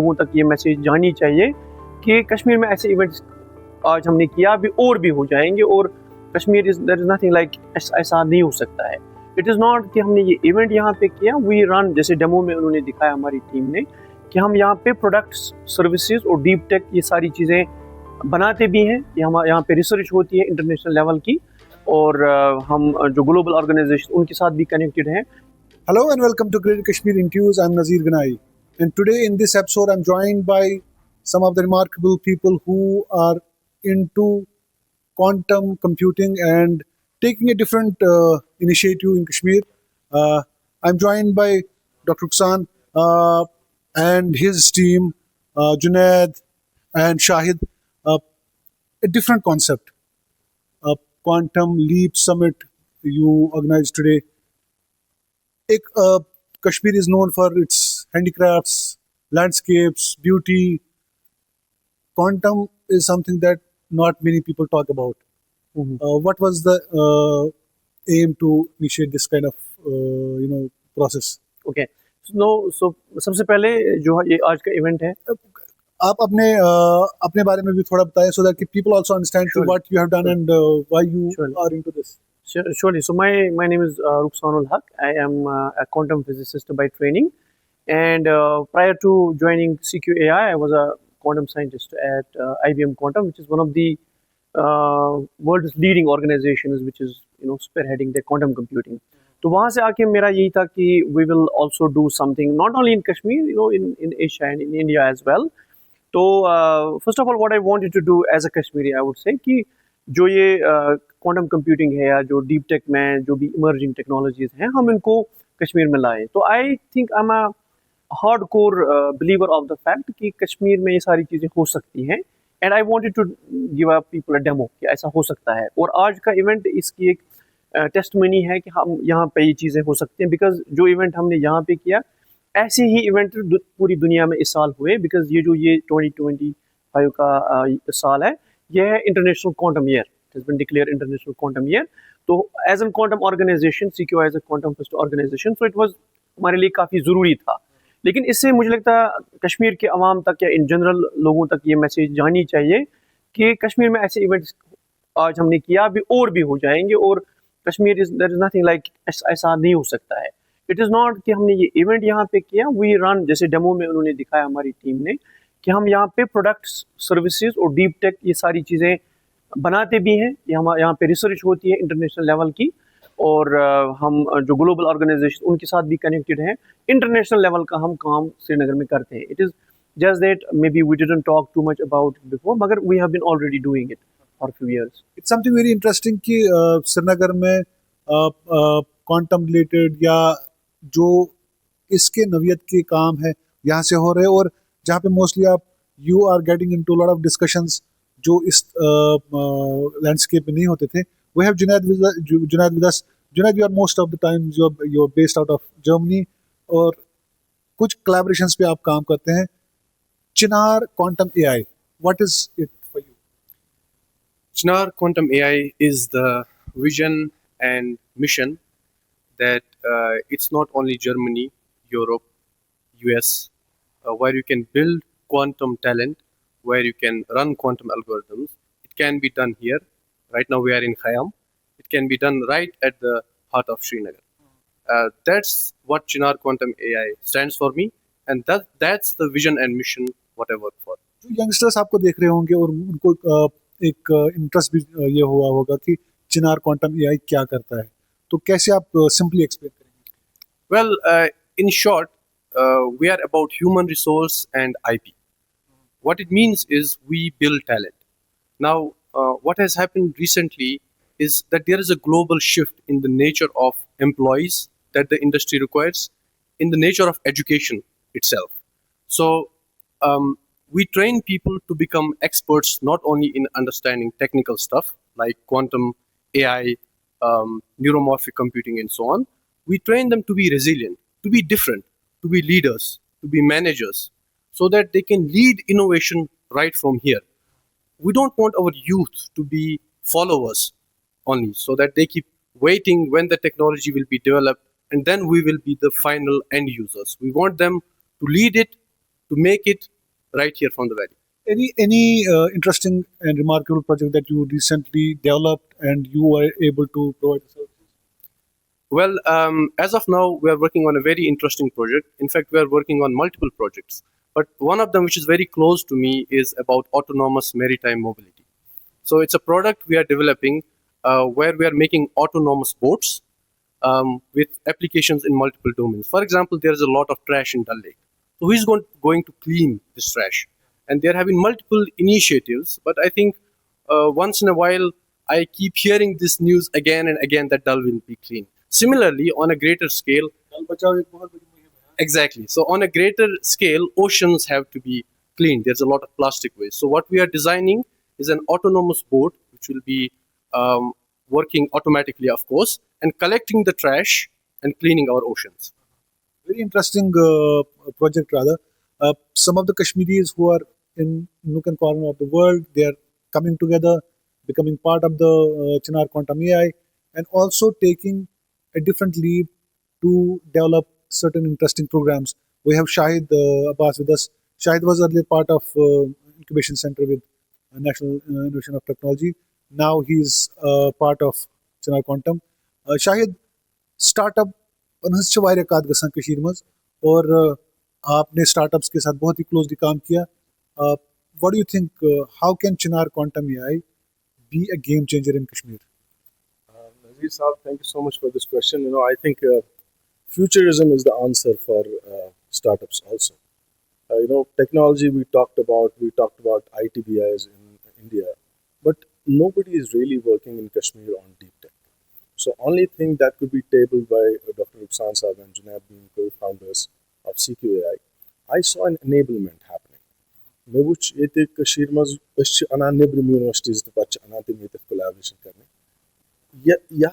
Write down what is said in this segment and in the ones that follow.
लोगों तक ये मैसेज जानी चाहिए कि कश्मीर में ऐसे इवेंट्स आज हमने किया, अभी और भी हो जाएंगे। और Kashmir is there is nothing like, ऐसा नहीं हो सकता है। इट इज़ नॉट कि हमने ये इवेंट यहाँ पे किया, वी रन, जैसे डेमो में उन्होंने दिखाया हमारी टीम ने कि हम यहाँ पे प्रोडक्ट्स, सर्विसेज और डीप टेक ये सारी चीज़ें बनाते भी हैं। ये हमारे यहाँ पे रिसर्च होती है इंटरनेशनल लेवल की, और हम जो ग्लोबल ऑर्गेनाइजेशन उनके साथ भी कनेक्टेड हैं। Hello and welcome to Great Kashmir Interviews. I'm Nazir Ganaie. And today in this episode, I'm joined by some of the remarkable people who are into quantum computing and taking a different initiative in Kashmir. I'm joined by Dr. Rukhsan and his team, Junaid and Shahid. A different concept, Quantum Leap Summit you organized today. Kashmir is known for its handicrafts, landscapes, beauty. Quantum is something that not many people talk about. What was the aim to initiate this kind of process? Okay, so सबसे पहले जो ये आज का event है, आप अपने बारे में भी थोड़ा बताएं, so that people also understand Surely. what you have done and why you Surely. are into this. Surely. So my name is Rukhsan. I am a quantum physicist by training, and prior to joining CQAI, I was a quantum scientist at IBM Quantum, which is one of the world's leading organizations, which is spearheading the quantum computing. तो वहाँ से आके मेरा यही था कि we will also do something not only in Kashmir, in Asia and in India as well. तो first of all, what I wanted to do as a Kashmiri, I would say कि जो ये क्वांटम कंप्यूटिंग है या जो deep tech में जो भी इमर्जिंग टेक्नोलॉजीज हैं, हम इनको कश्मीर में लाएं। तो I think I am a hard core believer of the fact कि कश्मीर में ये सारी चीज़ें हो सकती हैं, and I wanted to give a people a demo कि ऐसा हो सकता है। और आज का इवेंट इसकी एक टेस्टमनी है कि हम यहाँ पे ये चीज़ें हो सकती हैं, बिकॉज जो इवेंट हमने यहाँ पे किया, ऐसे ही इवेंट पूरी दुनिया में इस साल हुए। बिकॉज ये 2025 का साल है, यह है international quantum year, it has been declare international quantum year. तो as an quantum organization, CQI as a quantum first organization, so it was हमारे लिए काफ़ी ज़रूरी था। लेकिन इससे मुझे लगता है कश्मीर के अवाम तक या इन जनरल लोगों तक ये मैसेज जानी चाहिए कि कश्मीर में ऐसे इवेंट्स आज हमने किया, अभी और भी हो जाएंगे। और Kashmir is there is nothing like, ऐसा नहीं हो सकता है। इट इज़ नॉट कि हमने ये इवेंट यहाँ पे किया, वी रन, जैसे डेमो में उन्होंने दिखाया हमारी टीम ने कि हम यहाँ पे प्रोडक्ट्स, सर्विसेज और डीप टेक ये सारी चीज़ें बनाते भी हैं। ये हमारे यहाँ पे रिसर्च होती है इंटरनेशनल लेवल की, और हम जो ग्लोबल ऑर्गेनाइजेशन उनके साथ भी कनेक्टेड हैं। इंटरनेशनल लेवल का हम काम श्रीनगर में करते हैं। It is just that maybe we didn't talk too much about before, मगर we have been already doing it for few years. It's something very interesting कि श्रीनगर में क्वांटम रिलेटेड या जो इसके नवियत के काम है यहाँ से हो रहे हैं, और जहाँ पे मोस्टली आप you are getting into lot of discussions जो इस लैंडस्केप में नहीं होते थे। We have Junaid with us. Junaid, you are most of the time you are based out of Germany, और कुछ कोलैबोरेशंस पे आप काम करते हैं। Chinar Quantum AI, what is it for you? Chinar Quantum AI is the vision and mission that it's not only Germany, Europe, US, where you can build quantum talent, where you can run quantum algorithms. It can be done here. Right now we are in Khayyam. It can be done right at the heart of Srinagar. That's what Chinar Quantum AI stands for me, and that's the vision and mission what I work for. जो youngsters आपको देख रहे होंगे और उनको एक interest भी ये हुआ होगा कि चिनार क्वांटम एआई क्या करता है, तो कैसे आप सिंपली एक्सप्लेन करेंगे? Well, in short, we are about human resource and IP. What it means is we build talent. Now, what has happened recently is that there is a global shift in the nature of employees that the industry requires, in the nature of education itself. So, we train people to become experts not only in understanding technical stuff like quantum AI, neuromorphic computing, and so on. We train them to be resilient, to be different, to be leaders, to be managers, so that they can lead innovation right from here. We don't want our youth to be followers only, so that they keep waiting when the technology will be developed, and then we will be the final end users. We want them to lead it to make it right here from the valley. Any interesting and remarkable project that you recently developed and you were able to provide the services? Well, as of now, we are working on a very interesting project. In fact, we are working on multiple projects. But one of them, which is very close to me, is about autonomous maritime mobility. So it's a product we are developing where we are making autonomous boats with applications in multiple domains. For example, there is a lot of trash in Dal Lake. So who is going to clean this trash? And they are having multiple initiatives. But I think once in a while, I keep hearing this news again and again that Dal will be clean. Similarly, on a greater scale, Dal Bachao एक बहुत बड़ी मुहिम है। exactly. So on a greater scale, oceans have to be cleaned. There's a lot of plastic waste. So what we are designing is an autonomous boat which will be working automatically, of course, and collecting the trash and cleaning our oceans. Very interesting project rather. Some of the Kashmiris who are in nook and corner of the world, they are coming together, becoming part of the Chinar Quantum AI, and also taking a different leap to develop certain interesting programs. We have Shahid Abbas with us. Shahid was earlier part of incubation center with National Innovation of Technology. Now he's part of Chinar Quantum. Shahid, startup पनस छ वारिया काद गसान कशीर मज और आपने startups के साथ बहुत ही closely काम किया. What do you think? How can Chinar Quantum AI be a game changer in Kashmir? Nazir Saab, thank you so much for this question. I think futurism is the answer for startups also. Technology we talked about ITBIs in India, but nobody is really working in Kashmir on deep tech. So only thing that could be tabled by Dr. Rukhsan Saab and Junaid being co-founders of CQAI, I saw an enablement happening. मैं वुच ये कशीर मज अश अना निब्रम universities तो पच अना ते में कोलैबोरेशन करने या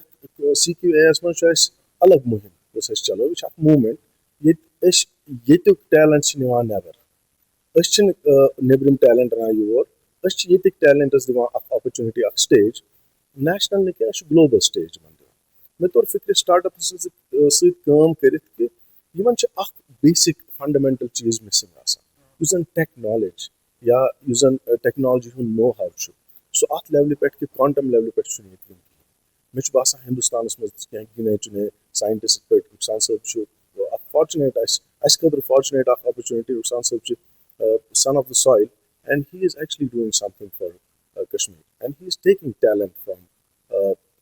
CQAS मज चॉइस अलग मुहिम बस अश चलो विच मूवमेंट ये अश ये तो टैलेंट निवान नेवर अश निब्रम टैलेंट अना योर अश ये टैलेंट इज दिवान अपॉर्चुनिटी ऑफ स्टेज नेशनल ने क्या ग्लोबल स्टेज बन मैं तौर फिक्र स्टार्टअप सत काम करित कि यमन छ अख बेसिक फंडामेंटल चीज मिसिंग आसान युस जन टेक नॉलेज या युस जन टेक्नोलॉजी हुन नो हाउ छु सो अथ लेवल पे कि क्वांटम लेवल पे छु नीत वन मे छु बासा हिंदुस्तानस मज क्या गिने चुने साइंटिस्ट पे रुखसान साहब छु फॉर्चुनेट अस कदर फॉर्चुनेट ऑफ अपॉर्चुनिटी रुखसान साहब छु son of the soil and he is actually doing something for Kashmir and he is taking talent from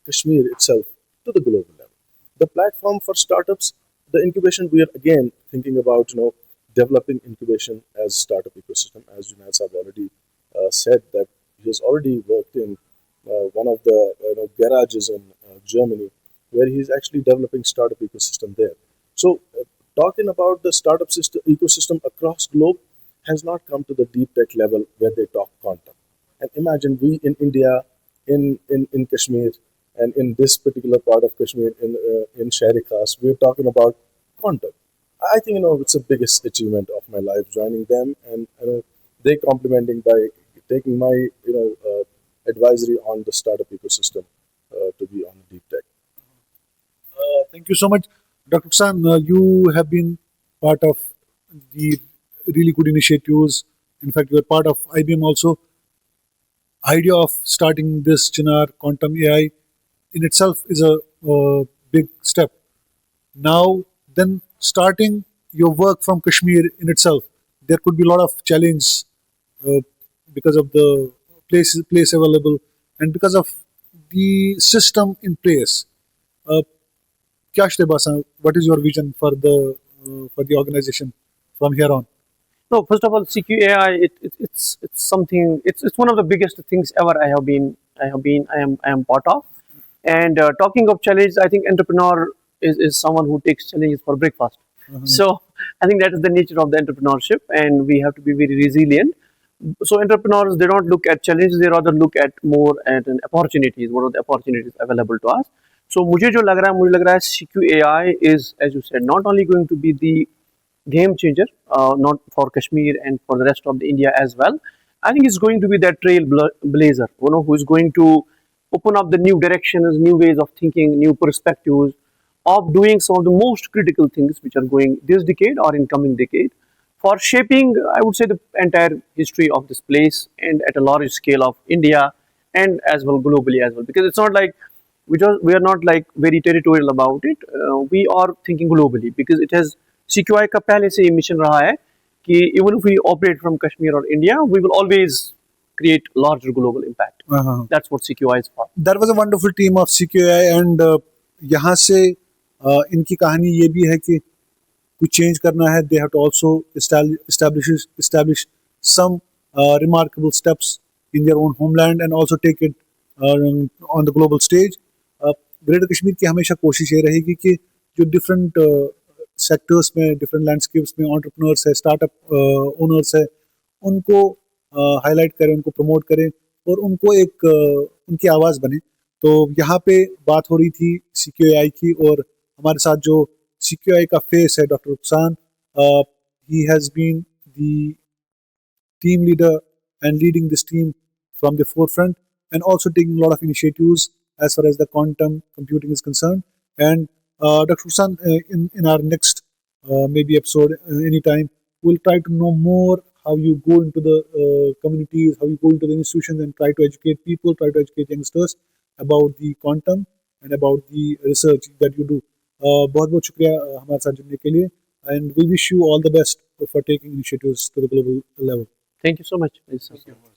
Kashmir itself to the global level. The platform for startups, the incubation, we are again thinking about developing incubation as startup ecosystem. As Junaid Saab already said that he has already worked in one of the garages in Germany where he is actually developing startup ecosystem there. So talking about the startup ecosystem across globe has not come to the deep tech level where they talk quantum. And imagine we in India, in Kashmir, and in this particular part of Kashmir, in Shahri Khas, we're talking about quantum. I think it's the biggest achievement of my life joining them, and they complimenting by taking my advisory on the startup ecosystem to be on deep tech. Thank you so much, Dr. Rukhsan. You have been part of the really good initiatives. In fact, you are part of IBM also. Idea of starting this Chinar Quantum AI in itself is a big step. Now, then starting your work from Kashmir in itself, there could be a lot of challenge because of the place available and because of the system in place. Kya Basa, what is your vision for the organization from here on? No, first of all, CQAI it's something. It's one of the biggest things ever I am part of. And talking of challenge, I think entrepreneur is someone who takes challenges for breakfast. So I think that is the nature of the entrepreneurship, and we have to be very resilient. So entrepreneurs, they don't look at challenges; they rather look at more at an opportunities. What are the opportunities available to us? So मुझे लग रहा है CQAI is, as you said, not only going to be the game changer, not for Kashmir and for the rest of the India as well. I think it's going to be that trailblazer, who is going to open up the new directions, new ways of thinking, new perspectives of doing some of the most critical things which are going this decade or in coming decade for shaping, I would say, the entire history of this place and at a large scale of India and as well globally as well. Because it's not like we are not like very territorial about it. We are thinking globally because it has CQI का पहले से mission रहा है कि even if we operate from Kashmir or India, we will always create larger global impact. That's what CQI is for. That was a wonderful team of CQI and यहाँ से इनकी कहानी ये भी है कि कुछ change करना है. They have to also establish some remarkable steps in their own homeland and also take it on the global stage. Greater Kashmir की हमेशा कोशिश ये रहेगी कि जो डिफरेंट सेक्टर्स में, डिफरेंट लैंडस्केप्स में एंटरप्रेन्योर्स है, स्टार्टअप ओनर्स है, उनको हाईलाइट करें, उनको प्रमोट करें और उनको एक उनकी आवाज़ बने. तो यहाँ पे बात हो रही थी CQAI की और हमारे साथ जो CQAI का फेस है doctor Rukhsan, he has been the team leader and leading this team from the forefront and also taking a lot of initiatives as far as the quantum computing is concerned. And Dr. Rukhsan, in our next maybe episode anytime, we'll try to know more how you go into the communities, how you go into the institutions and try to educate people, try to educate youngsters about the quantum and about the research that you do. बहुत बहुत शुक्रिया हमारे साथ जुड़ने के लिए and we wish you all the best for taking initiatives to the global level. Thank you so much. Thank you.